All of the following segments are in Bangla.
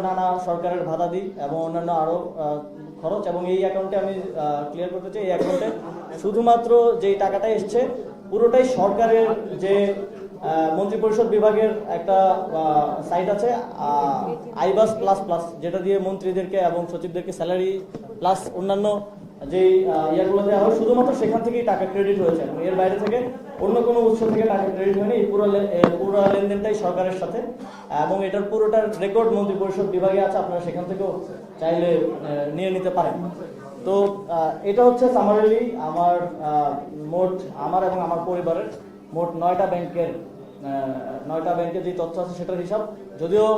নানা সরকারের ভাতা দিই এবং অন্যান্য আরও খরচ, এবং এই অ্যাকাউন্টে আমি ক্লিয়ার করতে চাই, এই অ্যাকাউন্টে শুধুমাত্র যেই টাকাটা এসছে পুরোটাই সরকারের যে মন্ত্রিপরিষদ বিভাগের একটা সাইট আছে আইবাস প্লাস প্লাস, যেটা দিয়ে মন্ত্রীদেরকে এবং সচিবদেরকে স্যালারি প্লাস অন্যান্য যেই ইয়াগুলো দেওয়া হয়, শুধুমাত্র সেখান থেকেই টাকা ক্রেডিট হয়েছে এবং এর বাইরে থেকে অন্য কোনো উৎস থেকে টাকা ক্রেডিট হয়নি। এই পুরো লেনদেনটাই সরকারের সাথে, এবং এটার পুরোটার রেকর্ড মন্ত্রিপরিষদ বিভাগে আছে, আপনারা সেখান থেকেও চাইলে নিয়ে নিতে পারেন। তো এটা হচ্ছে সামারিলি আমার আমার এবং আমার পরিবারের মোট 9টা ব্যাংকের যে তথ্য আছে সেটার হিসাব। যদিও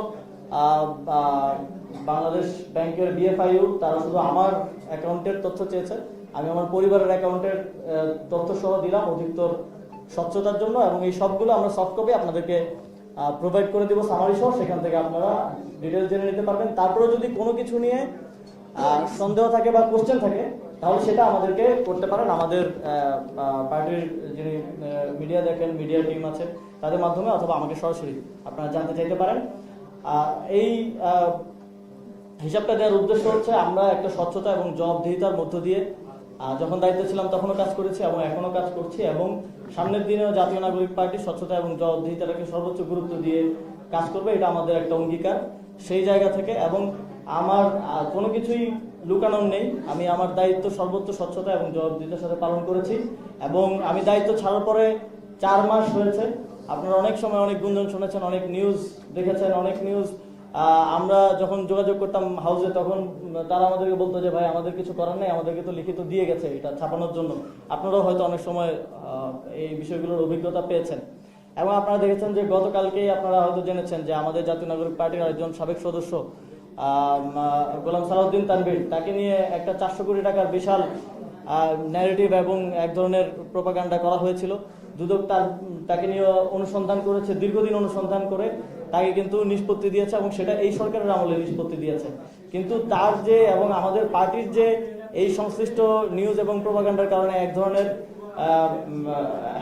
বাংলাদেশ ব্যাংকের বিএফআইইউ তারা শুধু আমার অ্যাকাউন্টের তথ্য চেয়েছে, আমি আমার পরিবারের অ্যাকাউন্টের তথ্য সহ দিলাম অধিকতর স্বচ্ছতার জন্য, এবং এই সবগুলো আমরা সফট কপি আপনাদেরকে প্রোভাইড করে দেবো সামারি সহ, সেখান থেকে আপনারা ডিটেলস জেনে নিতে পারবেন। তারপরে যদি কোনো কিছু নিয়ে সন্দেহ থাকে বা কোশ্চেন থাকে তাহলে সেটা আমাদেরকে করতে পারেন। আমাদের পার্টির যিনি মিডিয়া দেখেন, মিডিয়া টিম আছে, তাদের মাধ্যমে অথবা আমাকে সরাসরি আপনারা জানতে চাইতে পারেন। এই হিসাবটা দেওয়ার উদ্দেশ্য হচ্ছে আমরা একটা স্বচ্ছতা এবং জবাবদিহিতার মধ্য দিয়ে যখন দায়িত্ব ছিলাম তখনও কাজ করেছি এবং এখনও কাজ করছি, এবং সামনের দিনেও জাতীয় নাগরিক পার্টি স্বচ্ছতা এবং জবাবদিহিতাটাকে সর্বোচ্চ গুরুত্ব দিয়ে কাজ করবে, এটা আমাদের একটা অঙ্গীকার। সেই জায়গা থেকে এবং আমার কোনো কিছুই লুকানোর নেই, আমি আমার দায়িত্ব সর্বোচ্চ স্বচ্ছতা এবং জবাবদিহিতার সাথে পালন করেছি, এবং আমি দায়িত্ব ছাড়ার পরে 4 মাস হয়েছে। আপনারা অনেক সময় অনেক গুঞ্জন শুনেছেন, অনেক নিউজ দেখেছেন, অনেক নিউজ আমরা যখন যোগাযোগ করতাম হাউসে তখন তারা আমাদেরকে বলতো যে ভাই আমাদের কিছু করার নেই, আমাদেরকে তো লিখিত দিয়ে গেছে এটা ছাপানোর জন্য। আপনারাও হয়তো অনেক সময় এই বিষয়গুলোর অভিজ্ঞতা পেয়েছেন, এবং আপনারা দেখেছেন যে গতকালকেই আপনারা হয়তো জেনেছেন যে আমাদের জাতীয় নাগরিক পার্টির একজন সাবেক সদস্য গোলাম সালাউদ্দিন তানভীর, তাকে নিয়ে একটা 400 কোটি টাকার বিশাল ন্যারেটিভ এবং এক ধরনের প্রোপাগান্ডা করা হয়েছিল। দুদক তাকে নিয়ে অনুসন্ধান করেছে, দীর্ঘদিন অনুসন্ধান করে তাকে কিন্তু নিষ্পত্তি দিয়েছে, এবং সেটা এই সরকারের আমলে নিষ্পত্তি দিয়েছে। কিন্তু তার যে এবং আমাদের পার্টির যে এই সংশ্লিষ্ট নিউজ এবং প্রোপাগান্ডার কারণে এক ধরনের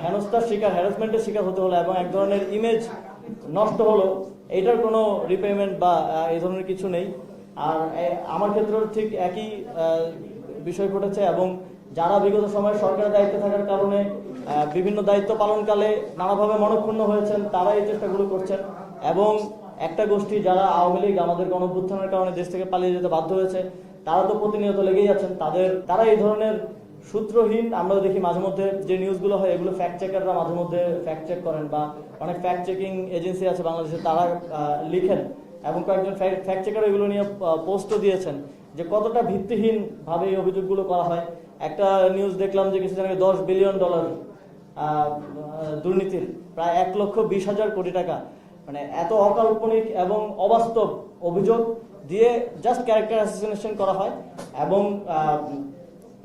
হেনস্থার শিকার, হ্যারাসমেন্টের শিকার হতে হলো এবং এক ধরনের ইমেজ নষ্ট হলো, এটার কোনো রিপেমেন্ট বা এই ধরনের কিছু নেই। আর আমার ক্ষেত্রেও ঠিক একই বিষয় ঘটেছে, এবং যারা বিগত সময়ে সরকারের দায়িত্বে থাকার কারণে বিভিন্ন দায়িত্ব পালনকালে নানাভাবে মনক্ষুণ্ণ হয়েছেন, তারা এই চেষ্টাগুলো করছেন, এবং একটা গোষ্ঠী যারা আওয়ামী লীগ আমাদের গণঅভ্যুত্থানের কারণে দেশ থেকে পালিয়ে যেতে বাধ্য হয়েছে, তারা তো প্রতিনিয়ত লেগেই আছেন। তারা এই ধরনের সূত্রহীন, আমরা দেখি মাঝে মধ্যে যে নিউজগুলো হয় এগুলো ফ্যাক্ট চেকাররা মাঝে মধ্যে ফ্যাক্ট চেক করেন, বা অনেক ফ্যাক্ট চেকিং এজেন্সি আছে বাংলাদেশে, তারা লিখেন, এবং কয়েকজন ফ্যাক্ট চেকার এগুলো নিয়ে পোস্টও দিয়েছেন যে কতটা ভিত্তিহীন ভাবে এই অভিযোগগুলো করা হয়। একটা নিউজ দেখলাম যে কিছুদিন আগে $10 বিলিয়ন দুর্নীতির, প্রায় 1,20,000 কোটি টাকা, মানে এত অকাল্পনিক এবং অবাস্তব অভিযোগ দিয়ে জাস্ট ক্যারেক্টার অ্যাসাসিনেশন করা হয়, এবং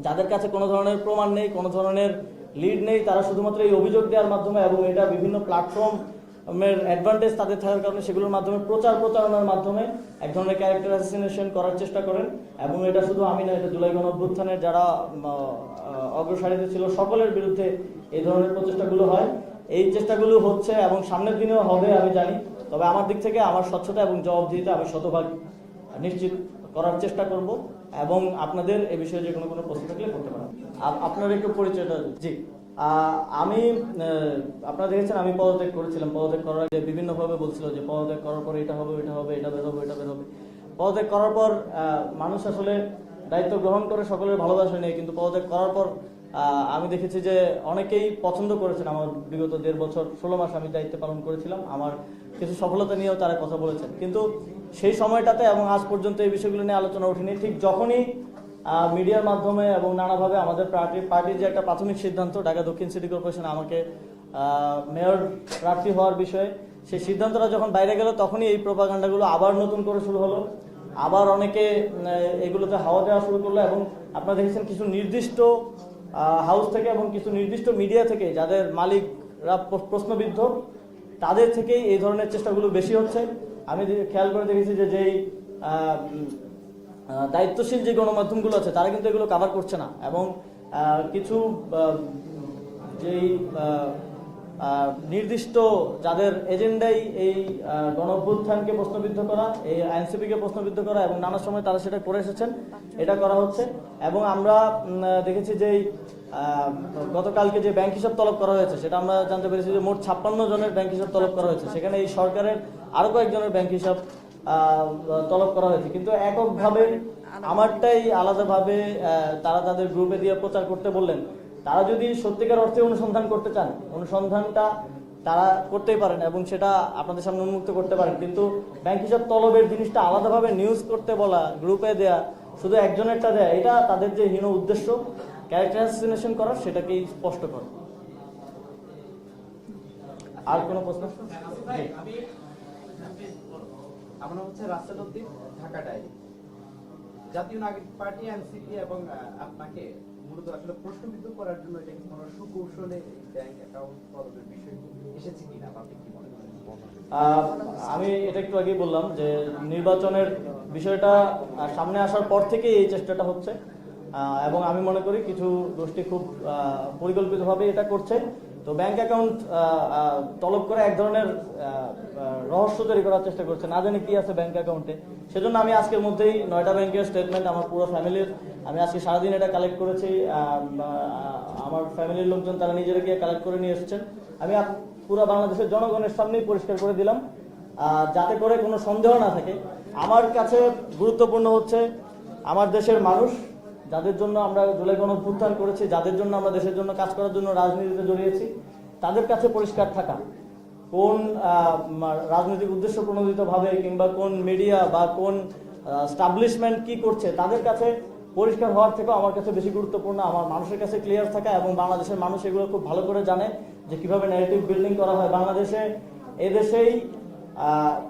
যাদের কাছে কোনো ধরনের প্রমাণ নেই, কোনো ধরনের লিড নেই, তারা শুধুমাত্র এই অভিযোগ দেওয়ার মাধ্যমে এবং এটা বিভিন্ন প্ল্যাটফর্মের অ্যাডভান্টেজ তাদের থাকার কারণে সেগুলোর মাধ্যমে প্রচারণার মাধ্যমে এক ধরনের ক্যারেক্টার অ্যাসাসিনেশন করার চেষ্টা করেন। এবং এটা শুধু আমি না, এটা জুলাই গণঅভ্যুত্থানের যারা অগ্রসারিতে ছিল সকলের বিরুদ্ধে এই ধরনের প্রচেষ্টাগুলো হয়। এই চেষ্টাগুলো হচ্ছে এবং সামনের দিনেও হবে আমি জানি, তবে আমার দিক থেকে আমার স্বচ্ছতা এবং জবাবদিহিতা আমি শতভাগ নিশ্চিত করার চেষ্টা করব, এবং আপনাদের এ বিষয়ে যে কোনো প্রশ্ন থাকলে করতে পারেন। আপনার একটু পরিচয়টা। জি, আমি আপনারা দেখেছেন আমি পদত্যাগ করেছিলাম। পদত্যাগ করার আগে বিভিন্নভাবে বলছিল যে পদত্যাগ করার পর এটা হবে, এটা হবে, এটা বের হবে, এটা বের হবে। পদত্যাগ করার পর মানুষ আসলে দায়িত্ব গ্রহণ করে সকলের ভালোবাসা নেই, কিন্তু পদত্যাগ করার পর আমি দেখেছি যে অনেকেই পছন্দ করেছেন আমার বিগত 1.5 বছর 16 মাস আমি দায়িত্ব পালন করেছিলাম। আমার কিছু সফলতা নিয়েও তারা কথা বলেছেন, কিন্তু সেই সময়টাতে এবং আজ পর্যন্ত এই বিষয়গুলো নিয়ে আলোচনা ওঠেনি। ঠিক যখনই মিডিয়ার মাধ্যমে এবং নানাভাবে আমাদের পার্টির যে একটা প্রাথমিক সিদ্ধান্ত ঢাকা দক্ষিণ সিটি কর্পোরেশনে আমাকে মেয়র প্রার্থী হওয়ার বিষয়ে, সেই সিদ্ধান্তটা যখন বাইরে গেল তখনই এই প্রোপাগান্ডাগুলো আবার নতুন করে শুরু হলো, আবার অনেকে এগুলোতে হাওয়া দেওয়া শুরু করলো, এবং আপনারা দেখেছেন কিছু নির্দিষ্ট হাউস থেকে এবং কিছু নির্দিষ্ট মিডিয়া থেকে যাদের মালিকরা প্রশ্নবিদ্ধ, তাদের থেকেই এই ধরনের চেষ্টাগুলো বেশি হচ্ছে। আমি খেয়াল করে দেখেছি যে যেই দায়িত্বশীল যে গণমাধ্যমগুলো আছে তারা কিন্তু এগুলো কভার করছে না, এবং কিছু যেই নির্দিষ্ট যাদের এজেন্ডাই এই গণঅভ্যুত্থানকে প্রশ্নবিদ্ধ করা, এই আইনসিপিকে প্রশ্নবিদ্ধ করা এবং নানা সময় তারা সেটা করে এসেছেন, এটা করা হচ্ছে। এবং আমরা দেখেছি যে গতকালকে যে ব্যাংক হিসাব তলব করা হয়েছে, সেটা আমরা জানতে পেরেছি যে মোট 56 জনের ব্যাংক হিসাব তলব করা হয়েছে। সেখানে এই সরকারের আরো কয়েকজনের ব্যাংক হিসাব তলব করা হয়েছে, কিন্তু এককভাবে আমারটাই আলাদাভাবে তারা তাদের গ্রুপে দিয়ে প্রচার করতে বললেন। তারা যদি সত্যিকার অর্থে অনুসন্ধান করতে চান, অনুসন্ধানটা তারা করতেই পারেন এবং সেটা আপনাদের সামনে উন্মুক্ত করতে পারেন, কিন্তু ব্যাংক হিসাব তলবের জিনিসটা আলাদাভাবে নিউজ করতে বলা, গ্রুপে দেয়া, শুধু একজনেরটা দেয়া, এটা তাদের যে হীন উদ্দেশ্য ক্যারেক্টার অ্যাসাসিনেশন করার, সেটাকেই স্পষ্ট করে। আর কোনো প্রশ্ন? আমার নাম হচ্ছে রাসেল উদ্দিন, ঢাকা ডায়েরি। জাতীয় নাগরিক পার্টি এনসিপি এবং আপনাকে মূলত আসলে প্রশ্নবিদ্ধ করার জন্য এটা কি কোনো সুকৌশলে ব্যাংক অ্যাকাউন্ট তলবের বিষয় এসেছে কিনা, আপনি কি মনে করেন? আমি এটা একটু আগেই বললাম যে নির্বাচনের বিষয়টা সামনে আসার পর থেকেই এই চেষ্টাটা হচ্ছে, এবং আমি মনে করি কিছু গোষ্ঠী খুব পরিকল্পিতভাবে এটা করছে। তো ব্যাংক অ্যাকাউন্ট তলব করে এক ধরনের রহস্য তৈরি করার চেষ্টা করছে, না জানি কি আছে ব্যাংক অ্যাকাউন্টে। সেজন্য আমি আজকের মধ্যেই 9টা ব্যাংকের স্টেটমেন্ট আমার পুরো ফ্যামিলির, আমি আজকে সারাদিন এটা কালেক্ট করেছি। আমার ফ্যামিলির লোকজন তারা নিজেরা গিয়ে কালেক্ট করে নিয়ে এসেছেন। আমি পুরো বাংলাদেশের জনগণের সামনেই পরিষ্কার করে দিলাম, যাতে করে কোনো সন্দেহ না থাকে। আমার কাছে গুরুত্বপূর্ণ হচ্ছে আমার দেশের মানুষ, যাদের জন্য আমরা জুলাই গণঅভ্যুত্থান করেছি, যাদের জন্য আমরা দেশের জন্য কাজ করার জন্য রাজনীতিতে জড়িয়েছি, তাদের কাছে পরিষ্কার থাকা। কোন রাজনৈতিক উদ্দেশ্য প্রণোদিতভাবে কিংবা কোন মিডিয়া বা কোন স্টাবলিশমেন্ট কি করছে, তাদের কাছে পরিষ্কার হওয়ার থেকেও আমার কাছে বেশি গুরুত্বপূর্ণ আমার মানুষের কাছে ক্লিয়ার থাকা। এবং বাংলাদেশের মানুষ এগুলো খুব ভালো করে জানে যে কিভাবে ন্যারেটিভ বিল্ডিং করা হয় বাংলাদেশে। এদেশেই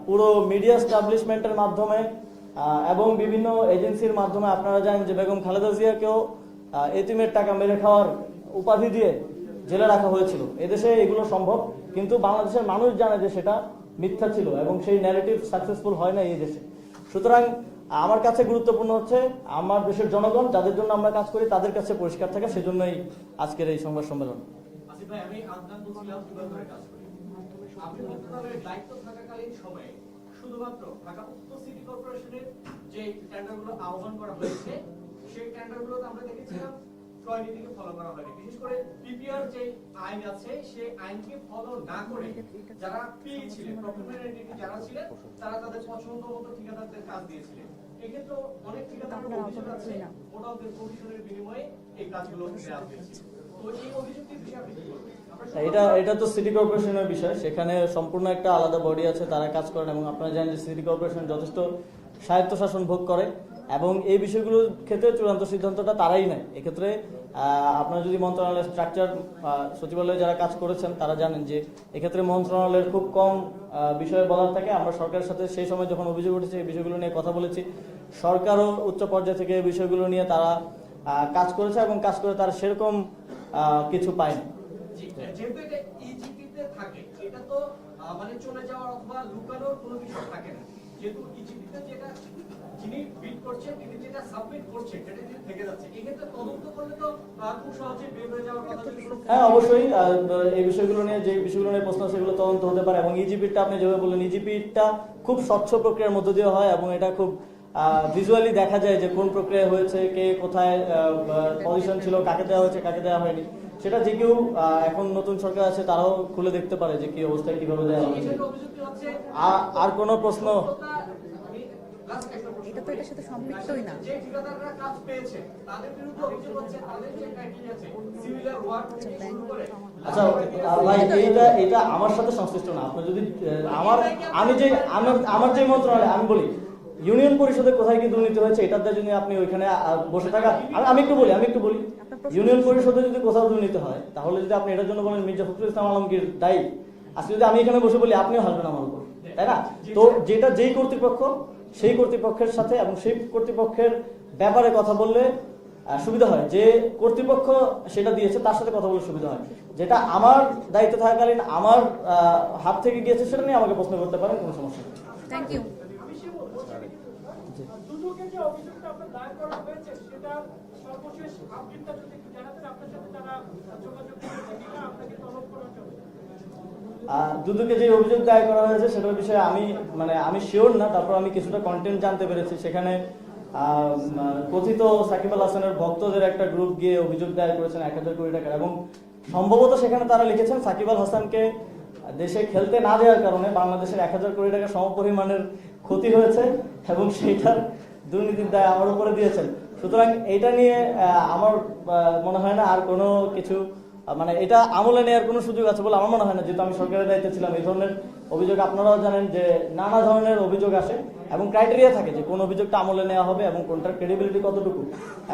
পুরো মিডিয়া স্টাবলিশমেন্টের মাধ্যমে এবং বিভিন্ন এজেন্সির মাধ্যমে আপনারা জানেন যে বেগম খালেদা জিয়াকেও এতিমের টাকা মেরে খাওয়ার উপাধি দিয়ে জেলে রাখা হয়েছিল। এদেশে এগুলো সম্ভব, কিন্তু বাংলাদেশের মানুষ জানে যে সেটা মিথ্যা ছিল এবং সেই ন্যারেটিভ সাকসেসফুল হয় না এই দেশে। সুতরাং আমার কাছে গুরুত্বপূর্ণ হচ্ছে আমার দেশের জনগণ, যাদের জন্য আমরা কাজ করি, তাদের কাছে পরিষ্কার থাকা। সেজন্যই আজকের এই সংবাদ সম্মেলন। আপনি মন্ত্রণালয়ের দায়িত্ব থাকাকালীন সময়ে শুধুমাত্র ঢাকা উত্তর সিটি কর্পোরেশনের যে টেন্ডারগুলো আহ্বান করা হয়েছে, সেই টেন্ডারগুলোতে আমরা দেখেছিলাম ক্রয় নীতিকে ফলো করা হয়নি। বিশেষ করে পিপিআর যে আইন আছে, সেই আইনকে ফলো না করে যারা পি ছিলেন, প্রকিউরমেন্ট এন্টিটি যারা ছিলেন, তারা তাদের পছন্দ মতো ঠিকাদারদের কাজ দিয়েছিলেন। এক্ষেত্রে অনেক ঠিকাদারের অভিযোগ আছে ভোটারদের কমিশনের বিনিময়ে এই কাজগুলো দেওয়া হয়েছে। তো এই অভিযোগটির বিষয়ে আপনি কি বলবেন? এটা তো সিটি কর্পোরেশনের বিষয়, সেখানে সম্পূর্ণ একটা আলাদা বডি আছে, তারা কাজ করেন। এবং আপনারা জানেন যে সিটি কর্পোরেশন যথেষ্ট স্বায়ত্তশাসন ভোগ করে এবং এই বিষয়গুলোর ক্ষেত্রে চূড়ান্ত সিদ্ধান্তটা তারাই নেয়। এক্ষেত্রে আপনারা যদি মন্ত্রণালয়ের স্ট্রাকচার, সচিবালয়ে যারা কাজ করেছেন তারা জানেন যে এক্ষেত্রে মন্ত্রণালয়ের খুব কম বিষয়ে বলার থাকে। আমরা সরকারের সাথে সেই সময় যখন অভিযোগ উঠেছে এই বিষয়গুলো নিয়ে কথা বলেছি, সরকারও উচ্চ পর্যায়ে থেকে এই বিষয়গুলো নিয়ে তারা কাজ করেছে এবং কাজ করে তারা সেরকম কিছু পায়নি। যেহেতু এটা ইজিপিতে থাকে, এটা তো মানে চলে যাওয়ার অথবা লুকানোর কোনো বিষয় থাকে না। যেহেতু ইজিপিতে যেটা যিনি বিড করছেন, তিনি যেটা সাবমিট করছেন, সেটা যদি থেকে যাচ্ছে, এক্ষেত্রে তদন্ত করলে তো খুব সহজে বের হয়ে যাওয়ার কথা। হ্যাঁ, অবশ্যই এই বিষয়গুলো নিয়ে যে বিষয়গুলো নিয়ে প্রশ্ন সেগুলো তদন্ত হতে পারে। এবং ইজিপিটা আপনি যেভাবে বললেন, ইজিপিটা খুব স্বচ্ছ প্রক্রিয়ার মধ্য দিয়ে হয় এবং এটা খুব ভিজুয়ালি দেখা যায় যে কোন প্রক্রিয়া হয়েছে, কে কোথায় পজিশন ছিল, কাকে দেওয়া হয়েছে, কাকে দেওয়া হয়নি। সেটা যে কেউ এখন নতুন সরকার আছে তারাও খুলে দেখতে পারে যে কি অবস্থায় কিভাবে দেওয়া হয়েছে। আর কোনো প্রশ্ন? এটা তো এটার সাথে সম্পৃক্তই না। যে ঠিকাদাররা কাজ পেয়েছে তাদের বিরুদ্ধে অভিযোগ হচ্ছে তাদের যে ক্রাইটেরিয়া আছে সিমিলার ওয়ার্ক থেকে শুরু করে। আচ্ছা ভাই, এটা আমার সাথে সংশ্লিষ্ট না। আপনি যদি আমার যে মন্ত্রণালয়, আমি বলি ইউনিয়ন পরিষদে কোথায় কি দুর্নীতি হয়েছে, এটার জন্য আপনি ওইখানে বসে থাকা। আমি একটু বলি ইউনিয়ন পরিষদে যদি কোথাও দুর্নীতি হয়, তাহলে যদি আপনি এটার জন্য বলেন মির্জা ফখরুল ইসলাম আলমগীর দায়ী, আজকে যদি আমি এখানে বসে বলি আপনিও হাসবেন আমার উপর, তাই না? তো যেটা যেই কর্তৃপক্ষ, সেই কর্তৃপক্ষের সাথে এবং সেই কর্তৃপক্ষের ব্যাপারে কথা বললে সুবিধা হয়। যে কর্তৃপক্ষ সেটা দিয়েছে তার সাথে কথা বললে সুবিধা হয়। যেটা আমার দায়িত্ব থাকাকালীন আমার হাত থেকে গিয়েছে সেটা নিয়ে আমাকে প্রশ্ন করতে পারেন, কোনো সমস্যা নেই। Thank you. দুদকের যে অভিযোগটা আপনার দায়ের করা হয়েছে, সেটা সর্বশেষ আপডেটটা যদি একটু জানাতেন, আপনার সাথে যারা যোগাযোগ করেছে কিনা আপনাকে তলব করার জন্য। দুদুকে যে অভিযোগ দায়ের করা হয়েছে সেটার বিষয়ে আমি শিওর না, তারপর আমি কিছুটা কন্টেন্ট জানতে পেরেছি। সেখানে কথিত সাকিব আল হাসানের ভক্তদের একটা গ্রুপ গিয়ে অভিযোগ দায়ের করেছেন 1000 কোটি টাকার, এবং সম্ভবত সেখানে তারা লিখেছেন সাকিব আল হাসানকে দেশে খেলতে না দেওয়ার কারণে বাংলাদেশের 1000 কোটি টাকা সমপরিমাণের ক্ষতি হয়েছে এবং সেইটার দুর্নীতির দায় আমার উপরে দিয়েছেন। সুতরাং এটা নিয়ে আমার মনে হয় না আর কোনো কিছু এটা আমলে নেওয়ার কোনো সুযোগ আছে বলে আমার মনে হয় না, যেহেতু আমি সরকারের দায়িত্বে ছিলাম। এই ধরনের অভিযোগ আপনারাও জানেন যে নানা ধরনের অভিযোগ আসে এবং ক্রাইটেরিয়া থাকে যে কোন অভিযোগটা আমলে নেওয়া হবে এবং কোনটার ক্রেডিবিলিটি কতটুকু,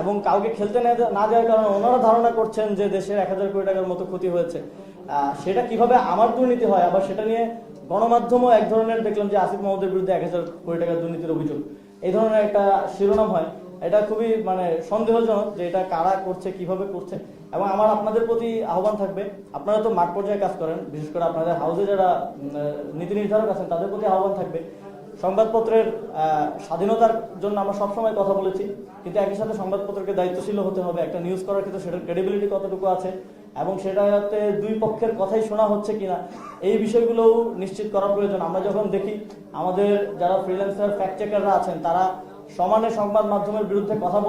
এবং কাউকে খেলতে না দেওয়ার কারণে ওনারা ধারণা করছেন যে দেশের 1000 কোটি টাকার মতো ক্ষতি হয়েছে। সেটা কিভাবে আমার দুর্নীতি হয়, আবার সেটা নিয়ে গণমাধ্যমও এক ধরনের দেখলাম যে আসিফ মাহমুদের বিরুদ্ধে 1000 কোটি টাকার দুর্নীতির অভিযোগ, এই ধরনের একটা শিরোনাম হয়। এটা খুবই সন্দেহজনক যে এটা কারা করছে, কিভাবে করছে। এবং আমার আপনাদের প্রতি আহ্বান থাকবে, আপনারা তো মাঠ পর্যায়ে কাজ করেন, বিশেষ করে আপনাদের হাউসে যারা নীতি নির্ধারক আছেন তাদের প্রতি আহ্বান থাকবে, সংবাদপত্রের স্বাধীনতার জন্য আমরা সবসময় কথা বলেছি, কিন্তু একই সাথে সংবাদপত্রকে দায়িত্বশীল হতে হবে। একটা নিউজ করার ক্ষেত্রে সেটার ক্রেডিবিলিটি কতটুকু আছে এবং সেটাতে দুই পক্ষের কথাই শোনা হচ্ছে কিনা, এই বিষয়গুলোও নিশ্চিত করা প্রয়োজন। আমরা যখন দেখি আমাদের যারা ফ্রিল্যান্সার ফ্যাক্ট চেকাররা আছেন তারা সমানে সংবাদ মাধ্যমের বিরুদ্ধে কথা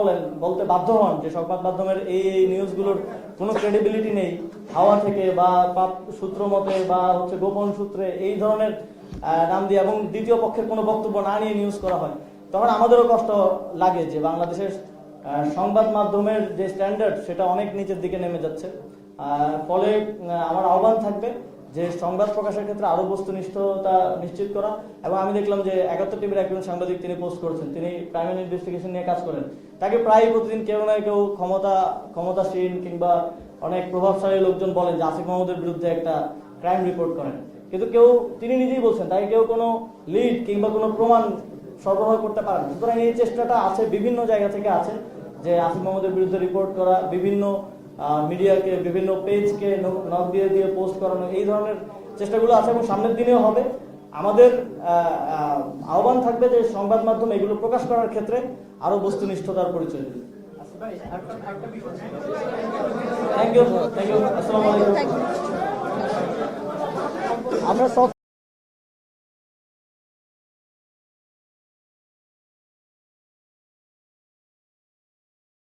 বলতে বাধ্য হন যে সংবাদ মাধ্যমের এই নিউজগুলোর কোনো ক্রেডিবিলিটি নেই, হাওয়া থেকে বা সূত্র মতে বা গোপন সূত্রে এই ধরনের নাম দিয়ে এবং দ্বিতীয় পক্ষের কোনো বক্তব্য না নিয়ে নিউজ করা হয়, তখন আমাদেরও কষ্ট লাগে যে বাংলাদেশের সংবাদ মাধ্যমের যে স্ট্যান্ডার্ড সেটা অনেক নিচের দিকে নেমে যাচ্ছে। ফলে আমার আহ্বান থাকবে যে সংবাদ প্রকাশের ক্ষেত্রে আরো বস্তুনিষ্ঠতা নিশ্চিত করা। এবং আমি দেখলাম যে 71 টিভির একজন সাংবাদিক তিনি পোস্ট করেছেন, তিনি ক্রাইম এন্ড ইনভেস্টিগেশন নিয়ে কাজ করেন, তাকে প্রায় প্রতিদিন কেউ না কেউ ক্ষমতাসীন কিংবা অনেক প্রভাবশালী লোকজন বলেন যে আসিফ মাহমুদের বিরুদ্ধে একটা ক্রাইম রিপোর্ট করেন, কিন্তু তিনি নিজেই বলছেন তাকে কেউ কোনো লিড কিংবা কোনো প্রমাণ সরবরাহ করতে পারেন। সুতরাং এই চেষ্টাটা আছে, বিভিন্ন জায়গা থেকে আছে যে আসিফ মাহমুদের বিরুদ্ধে রিপোর্ট করা, বিভিন্ন মিডিয়াকে বিভিন্ন পেজকে নক দিয়ে পোস্ট করানো, এই ধরনের চেষ্টাগুলো আছে এবং সামনের দিনেও হবে। আমাদের আহ্বান থাকবে যে সংবাদ মাধ্যম এগুলো প্রকাশ করার ক্ষেত্রে আরো বস্তুনিষ্ঠতার পরিচয় দেবে। Thank you. আসসালামু আলাইকুম। আমরা সব